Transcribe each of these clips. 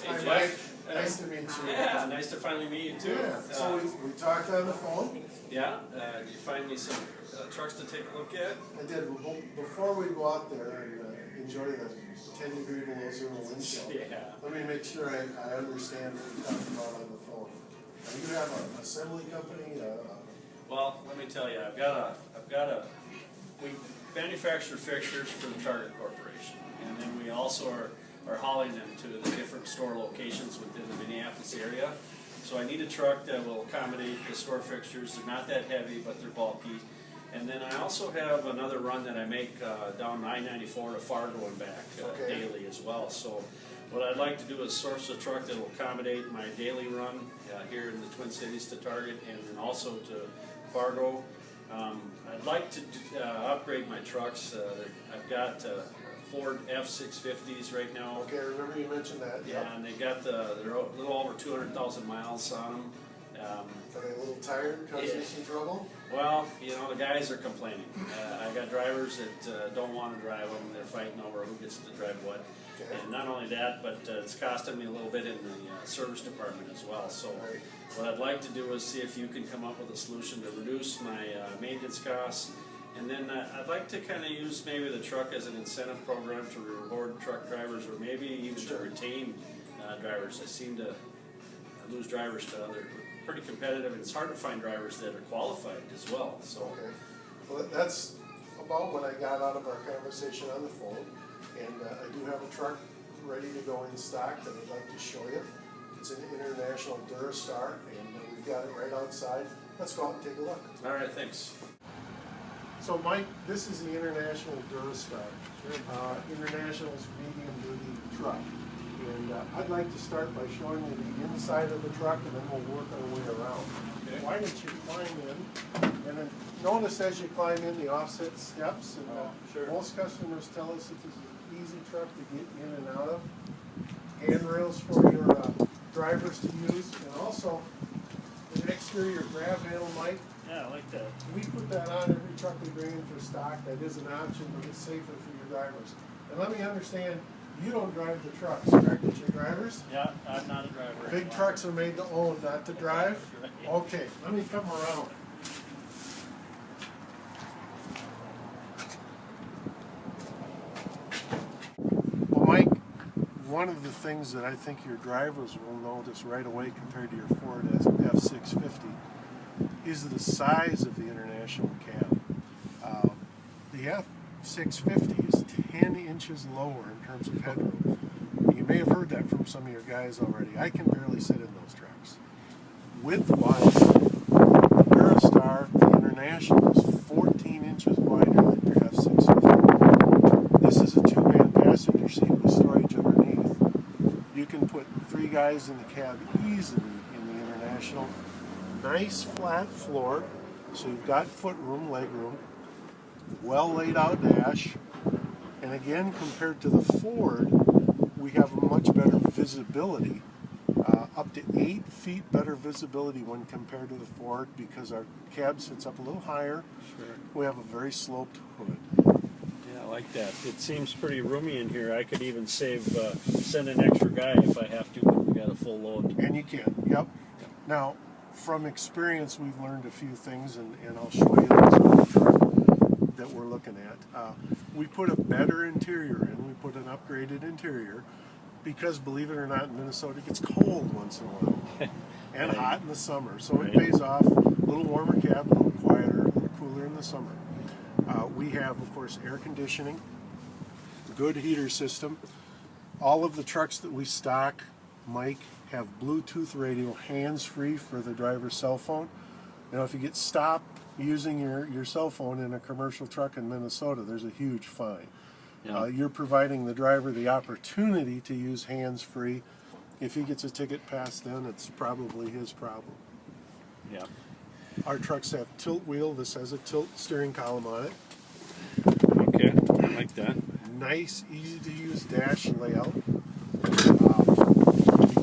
Hi, Jeff. Mike. Nice to meet you. Yeah, nice to finally meet you too. Yeah, so we talked on the phone. Yeah, you find me some trucks to take a look at? I did. Before we go out there and enjoy the 10-degree below zero wind chill, Yeah. let me make sure I understand what we talked about on the phone. You have an assembly company? Well, let me tell you, we manufacture fixtures for the Target Corporation, and then we also are hauling them to the different store locations within the Minneapolis area. So I need a truck that will accommodate the store fixtures. They're not that heavy, but they're bulky. And then I also have another run that I make down I-94 to Fargo and back daily as well. So what I'd like to do is source a truck that will accommodate my daily run here in the Twin Cities to Target and then also to Fargo. I'd like to upgrade my trucks. I've got Ford F-650s right now. Okay, I remember you mentioned that. Yeah, and they're a little over 200,000 miles on them. Are they a little tired, causing some trouble? Well, you know, the guys are complaining. I got drivers that don't want to drive them. They're fighting over who gets to drive what. Okay. And not only that, but it's costing me a little bit in the service department as well. So what I'd like to do is see if you can come up with a solution to reduce my maintenance costs. And then I'd like to kind of use maybe the truck as an incentive program to reward truck drivers, or maybe even to retain drivers. I seem to lose drivers to other pretty competitive, and it's hard to find drivers that are qualified as well. So, okay. Well, that's about what I got out of our conversation on the phone. And I do have a truck ready to go in stock that I'd like to show you. It's an International Durastar, and we've got it right outside. Let's go out and take a look. all right, thanks. So Mike, this is the International Durastar. International's medium-duty truck. And I'd like to start by showing you the inside of the truck, and then we'll work our way around. Okay. Why don't you climb in, and then notice as you climb in the offset steps, and sure. most customers tell us that this is an easy truck to get in and out of. Handrails for your drivers to use, and also the exterior grab handle, Mike. Yeah, I like that. We put that on every truck we bring in for stock. That is an option, but it's safer for your drivers. And let me understand, you don't drive the trucks, correct? It's your drivers? Yeah, I'm not a driver. Big trucks are made to own, not to drive? Okay, let me come around. Well, Mike, one of the things that I think your drivers will notice right away compared to your Ford F-650 is the size of the International cab. The F-650 is 10 inches lower in terms of headroom. You may have heard that from some of your guys already. I can barely sit in those trucks. Width-wise, the Durastar, the International, is 14 inches wider than your F-650. This is a two-man passenger seat with storage underneath. You can put 3 guys in the cab easily in the International. Nice flat floor, so you've got foot room, leg room, well laid out dash, and again compared to the Ford, we have a much better visibility, up to 8 feet better visibility when compared to the Ford because our cab sits up a little higher. Sure. We have a very sloped hood. Yeah, I like that. It seems pretty roomy in here. I could even send an extra guy if I have to when we got a full load. And you can, yep. Now, from experience, we've learned a few things, and I'll show you those on the truck that we're looking at. We put a better interior in. We put an upgraded interior because, believe it or not, in Minnesota, it gets cold once in a while and hot in the summer. So it pays off. A little warmer cab, a little quieter, a little cooler in the summer. We have, of course, air conditioning, good heater system. All of the trucks that we stock, Mike, have Bluetooth radio, hands-free for the driver's cell phone. You know, if you get stopped using your cell phone in a commercial truck in Minnesota, there's a huge fine. Yeah. You're providing the driver the opportunity to use hands-free. If he gets a ticket passed then, it's probably his problem. Yeah. Our trucks have tilt wheel. This has a tilt steering column on it. Okay, I like that. Nice, easy-to-use dash layout. We do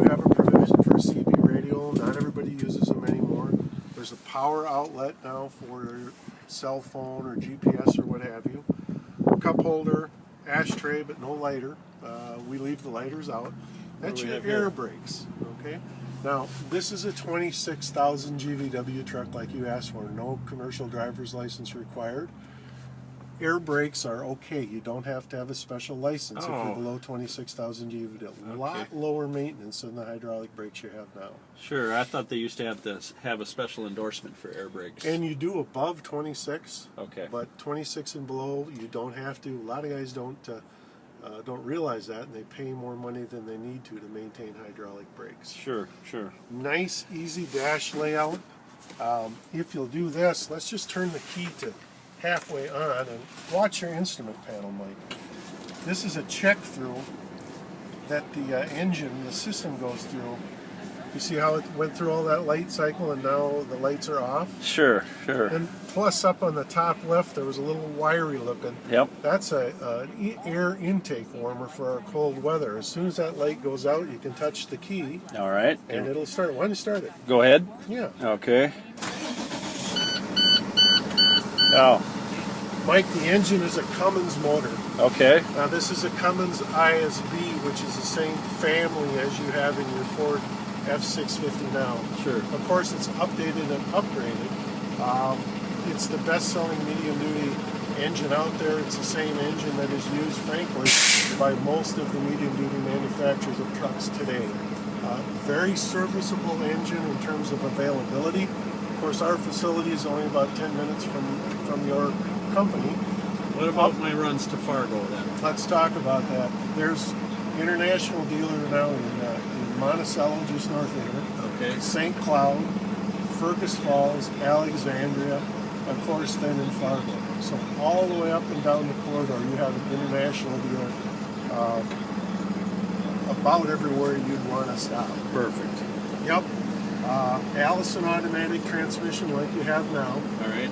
have a provision for a CB radio. Not everybody uses them anymore. There's a power outlet now for your cell phone or GPS or what have you. Cup holder, ashtray, but no lighter. We leave the lighters out. That's do we your have air here? brakes, okay? Now, this is a 26,000 GVW truck like you asked for. No commercial driver's license required. Air brakes are okay. You don't have to have a special license if Oh. you're below 26,000 GVW. A Okay. lot lower maintenance than the hydraulic brakes you have now. Sure, I thought they used to have a special endorsement for air brakes. And you do above 26, okay. but 26 and below, you don't have to. A lot of guys don't realize that, and they pay more money than they need to maintain hydraulic brakes. Sure. Nice, easy dash layout. If you'll do this, let's just turn the key to halfway on and watch your instrument panel, Mike. This is a check through that the engine, the system goes through. You see how it went through all that light cycle and now the lights are off? Sure. And plus up on the top left there was a little wiry looking. Yep. That's an air intake warmer for our cold weather. As soon as that light goes out, you can touch the key All right. and it'll start. Why don't you start it? Go ahead. Yeah. Okay. Oh. Mike, the engine is a Cummins motor. Okay. Now this is a Cummins ISB, which is the same family as you have in your Ford F650 now. Sure. Of course, it's updated and upgraded. It's the best-selling medium-duty engine out there. It's the same engine that is used, frankly, by most of the medium-duty manufacturers of trucks today. Very serviceable engine in terms of availability. Of course, our facility is only about 10 minutes from your company. What about my runs to Fargo then? Let's talk about that. There's international dealer now in Monticello, just north of here. Okay. St. Cloud, Fergus Falls, Alexandria, of course, then in Fargo. So all the way up and down the corridor, you have an international dealer about everywhere you'd want to stop. Perfect. Yep. Allison automatic transmission like you have now. All right.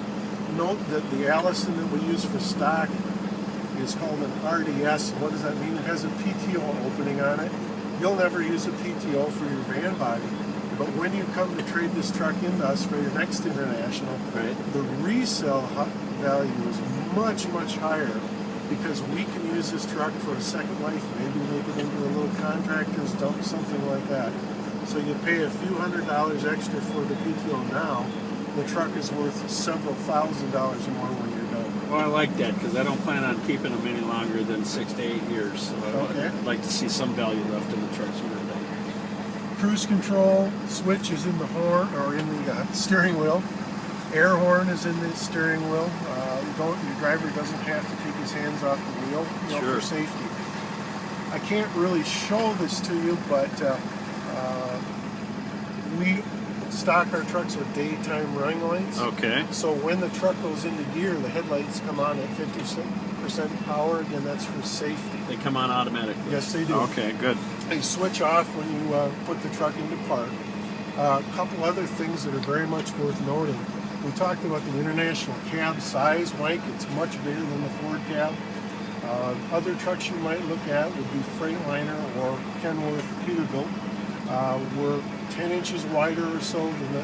Note that the Allison that we use for stock is called an RDS. What does that mean? It has a PTO opening on it. You'll never use a PTO for your van body, but when you come to trade this truck into us for your next international, Right. the resale value is much, much higher because we can use this truck for a second life, maybe make it into a little contractor's dump, something like that. So you pay a few $100s extra for the PTO now. The truck is worth several $1,000s more when you're done. Well, I like that because I don't plan on keeping them any longer than 6 to 8 years. So Okay. I'd like to see some value left in the trucks when they're done. Cruise control switch is in the horn or in the steering wheel. Air horn is in the steering wheel. Your driver doesn't have to take his hands off the wheel, Sure. for safety. I can't really show this to you, but we stock our trucks with daytime running lights. Okay. So when the truck goes into gear, the headlights come on at 50% power. Again, that's for safety. They come on automatically. Yes, they do. Okay, good. They switch off when you put the truck into park. A couple other things that are very much worth noting. We talked about the international cab size, Mike. It's much bigger than the Ford cab. Other trucks you might look at would be Freightliner or Kenworth Peterbilt. We're 10 inches wider or so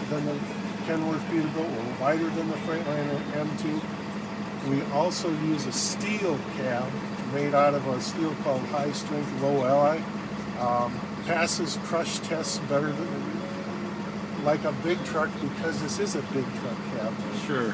than the Kenworth Peterbilt. We're wider than the Freightliner M2. We also use a steel cab made out of a steel called high strength low alloy. Passes crush tests better than like a big truck because this is a big truck cab. Sure.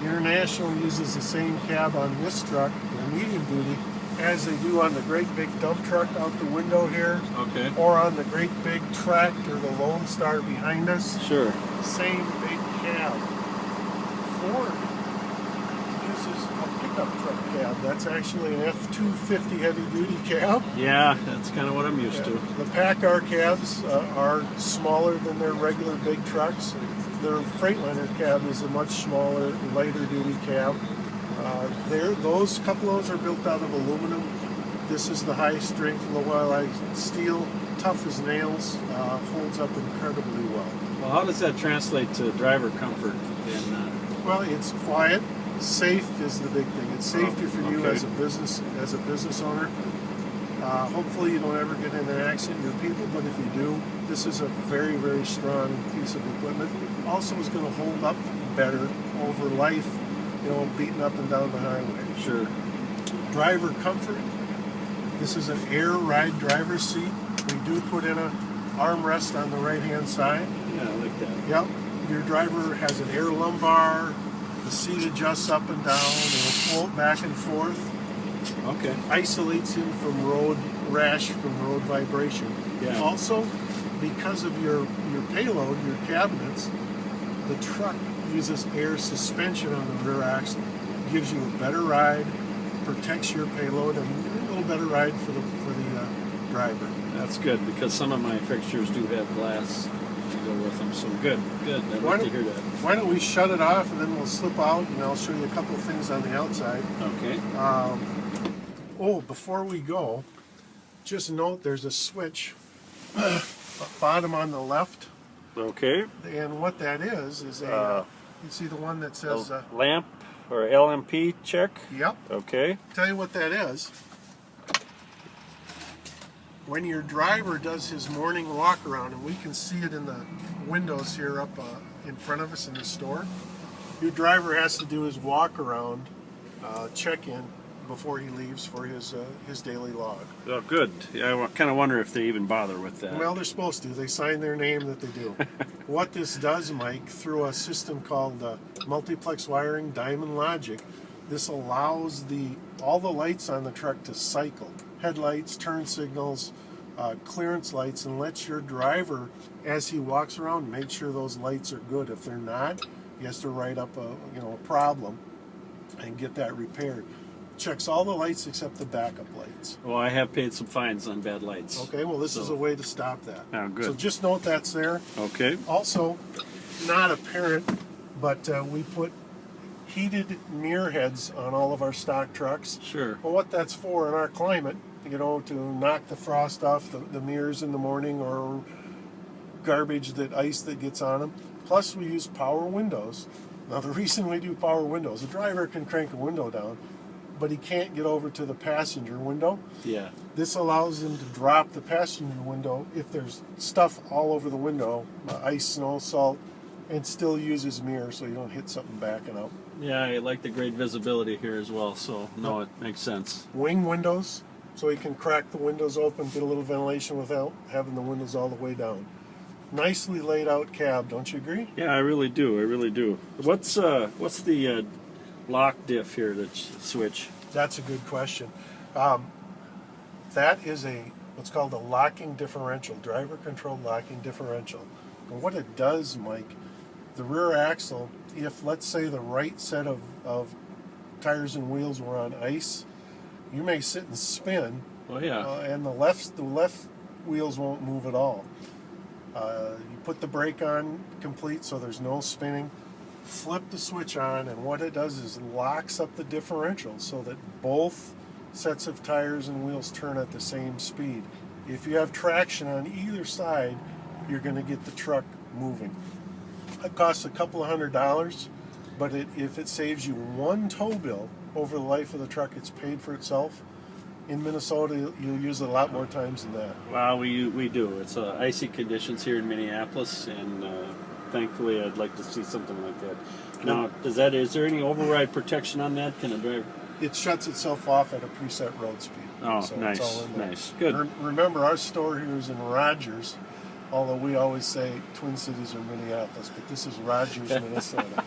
International uses the same cab on this truck, the medium duty, as they do on the great big dump truck out the window here, Okay. or on the great big tractor, the Lone Star behind us. Sure. Same big cab. Ford uses a pickup truck cab. That's actually an F-250 heavy-duty cab. Yeah, that's kind of what I'm used to. The PACCAR cabs are smaller than their regular big trucks. Their Freightliner cab is a much smaller, lighter-duty cab. Those couple of those are built out of aluminum. This is the high-strength, low-alloy steel, tough as nails, holds up incredibly well. Well, how does that translate to driver comfort? Well, it's quiet. Safe is the big thing. It's safety for you okay. as a business owner. Hopefully you don't ever get in an accident with your people, but if you do, this is a very, very strong piece of equipment. Also is going to hold up better over life, beating up and down the highway. Sure. Driver comfort. This is an air ride driver's seat. We do put in a armrest on the right-hand side. Yeah, I like that. Yep. Your driver has an air lumbar. The seat adjusts up and down. It'll float back and forth. Okay. Isolates him from road rash, from road vibration. Yeah. Also, because of your payload, your cabinets, the truck uses air suspension on the rear axle. Gives you a better ride, protects your payload, and a little better ride for the driver. That's good because some of my fixtures do have glass to go with them. So good. I'd like to hear that. Why don't we shut it off and then we'll slip out and I'll show you a couple of things on the outside. Okay. Before we go, just note there's a switch bottom on the left, Okay. and what that is a you see the one that says Lamp or LMP check. yep. Okay. Tell you what that is. When your driver does his morning walk around, and we can see it in the windows here up in front of us in the store, your driver has to do his walk around check-in before he leaves for his daily log. Oh, good. Yeah, I kind of wonder if they even bother with that. Well, they're supposed to. They sign their name that they do. What this does, Mike, through a system called multiplex wiring Diamond Logic, this allows all the lights on the truck to cycle. Headlights, turn signals, clearance lights, and lets your driver, as he walks around, make sure those lights are good. If they're not, he has to write up a problem and get that repaired. Checks all the lights except the backup lights. Well, I have paid some fines on bad lights. Okay, well, this is a way to stop that. Oh, good. So just note that's there. Okay. Also, not apparent, but we put heated mirror heads on all of our stock trucks. Sure. Well, what that's for in our climate, to knock the frost off the mirrors in the morning or garbage, ice that gets on them. Plus, we use power windows. Now, the reason we do power windows, a driver can crank a window down, but he can't get over to the passenger window. Yeah. This allows him to drop the passenger window if there's stuff all over the window, ice, snow, salt, and still use his mirror so you don't hit something backing up. Yeah, I like the great visibility here as well, so no, it makes sense. Wing windows, so he can crack the windows open, get a little ventilation without having the windows all the way down. Nicely laid out cab, don't you agree? Yeah, I really do. What's the lock diff here that switch? That's a good question. That is what's called a locking differential, driver controlled locking differential. And what it does, Mike, the rear axle, if let's say the right set of tires and wheels were on ice, you may sit and spin, Oh yeah. and the left wheels won't move at all. You put the brake on complete so there's no spinning, flip the switch on, and what it does is locks up the differential so that both sets of tires and wheels turn at the same speed. If you have traction on either side, you're going to get the truck moving. It costs a couple of $100, but if it saves you one tow bill over the life of the truck, it's paid for itself. In Minnesota, you'll use it a lot more times than that. Well, we do. It's icy conditions here in Minneapolis, and thankfully, I'd like to see something like that. Now, is there any override protection on that? Can a driver? It shuts itself off at a preset road speed. Oh, So nice, it's all in there. nice, good. Remember, our store here is in Rogers, although we always say Twin Cities or Minneapolis, but this is Rogers, Minnesota.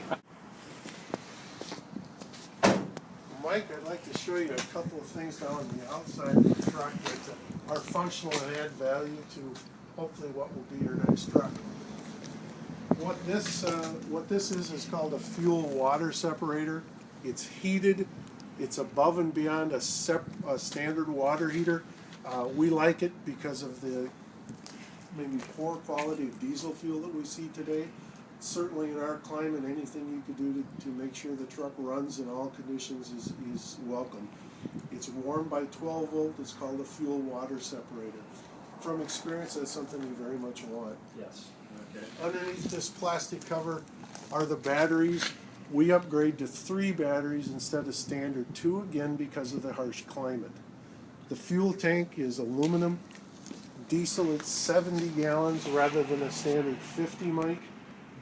Mike, I'd like to show you a couple of things down on the outside of the truck that are functional and add value to hopefully what will be your next truck. What this is called a fuel water separator. It's heated. It's above and beyond a standard water heater. We like it because of the maybe poor quality of diesel fuel that we see today. Certainly in our climate, anything you could do to make sure the truck runs in all conditions is welcome. It's warmed by 12 volt. It's called a fuel water separator. From experience, that's something we very much want. Yes. Okay. Underneath this plastic cover are the batteries. We upgrade to 3 batteries instead of standard 2, again because of the harsh climate. The fuel tank is aluminum. Diesel, it's 70 gallons rather than a standard 50, Mike.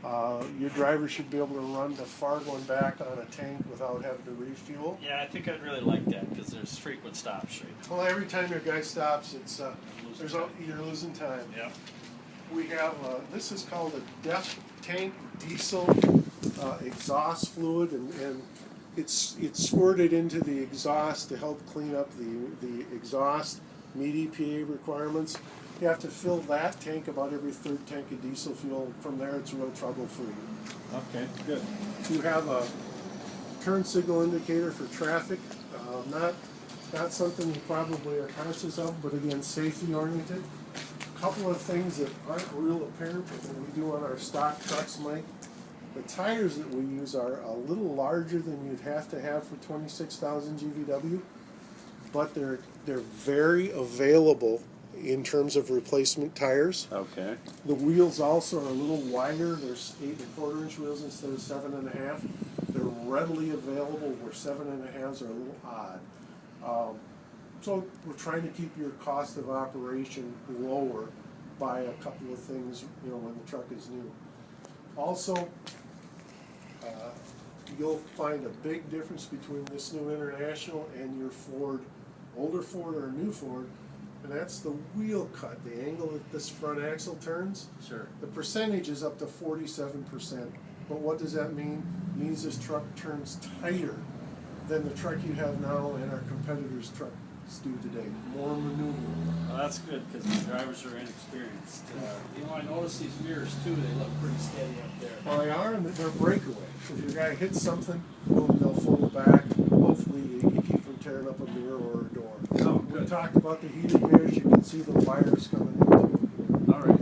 Your driver should be able to run the Fargo and back on a tank without having to refuel. Yeah, I think I'd really like that because there's frequent stops, right? Well, every time your guy stops, you're losing time. Yeah. We have this is called a DEF tank diesel exhaust fluid, and it's squirted into the exhaust to help clean up the exhaust, meet EPA requirements. You have to fill that tank about every third tank of diesel fuel. From there, it's real trouble free. Okay, good. You have a turn signal indicator for traffic. Not something you probably are conscious of, but again, safety oriented. A couple of things that aren't real apparent, but that we do on our stock trucks, Mike. The tires that we use are a little larger than you'd have to have for 26,000 GVW, but they're very available in terms of replacement tires. Okay. The wheels also are a little wider. There's 8 1/4 inch wheels instead of 7 1/2. They're readily available where 7 1/2s are a little odd. So we're trying to keep your cost of operation lower by a couple of things, when the truck is new. Also, you'll find a big difference between this new International and your Ford, older Ford or new Ford, and that's the wheel cut, the angle that this front axle turns. Sure. The percentage is up to 47%, but what does that mean? It means this truck turns tighter than the truck you have now and our competitors' trucks do today. More maneuverable. Well, that's good because the drivers are inexperienced. I notice these mirrors too. They look pretty steady up there. Well, they are, and they're breakaway. If your guy hits something, boom, they'll fold back. Hopefully, you keep from tearing up a mirror or a door. Oh, We good. talked about the heated mirrors. You can see the wires coming into. All right.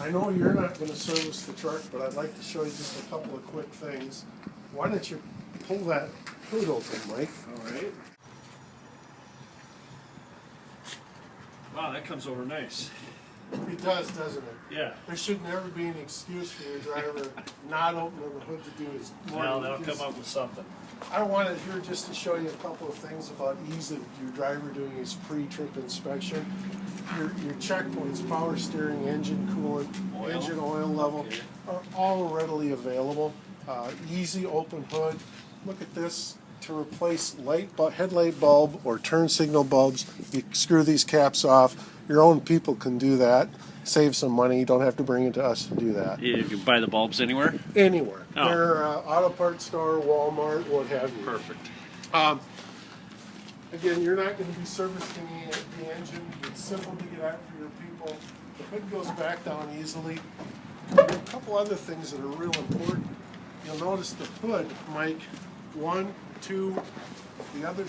I know you're not going to service the truck, but I'd like to show you just a couple of quick things. Why don't you pull that hood open, Mike? All right. Wow, that comes over nice. It does, doesn't it? Yeah. There should never be an excuse for your driver not opening the hood to do his Well, morning. they'll come up with something. I wanted here just to show you a couple of things about ease of your driver doing his pre-trip inspection. Your checkpoints, power steering, engine coolant, Oil. engine oil level, Okay. are all readily available. Easy open hood. Look at this. To replace headlight bulb or turn signal bulbs, you screw these caps off. Your own people can do that. Save some money. You don't have to bring it to us to do that. You can buy the bulbs anywhere? Anywhere. Oh. They're auto parts store, Walmart, what have you. Perfect. Again, you're not going to be servicing the engine. It's simple to get out for your people. The hood goes back down easily. There are a couple other things that are real important. You'll notice the hood, Mike, 1, 2, the other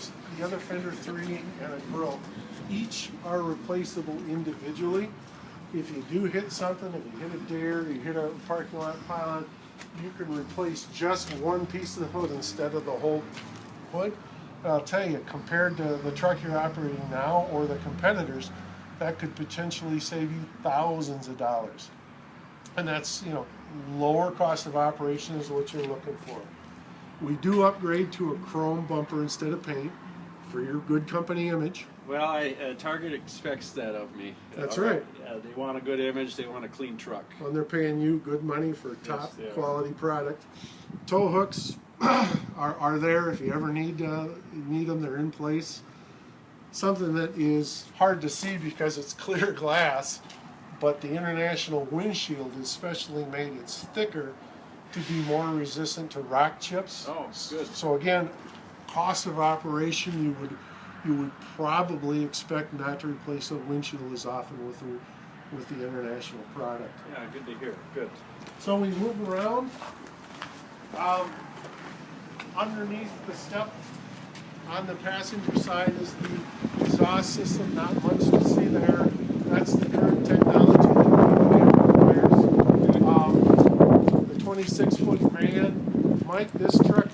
fender 3, and a grill. Each are replaceable individually. If you do hit something, if you hit a deer, you hit a parking lot pylon, you can replace just one piece of the hood instead of the whole hood. And I'll tell you, compared to the truck you're operating now or the competitors, that could potentially save you thousands of dollars. And that's, lower cost of operation is what you're looking for. We do upgrade to a chrome bumper instead of paint for your good company image. Well, Target expects that of me. That's right. Yeah, they want a good image. They want a clean truck. And they're paying you good money for top they are. quality product. Tow hooks are there if you ever need them. They're in place. Something that is hard to see because it's clear glass, but the International windshield is specially made. It's thicker to be more resistant to rock chips. Oh, good. So again, cost of operation, you would probably expect not to replace a windshield as often with the International product. Yeah, good to hear. Good. So we move around. Underneath the step on the passenger side is the exhaust system. Not much to see there. That's the current technology that requires. The 26-foot van. Mike, this truck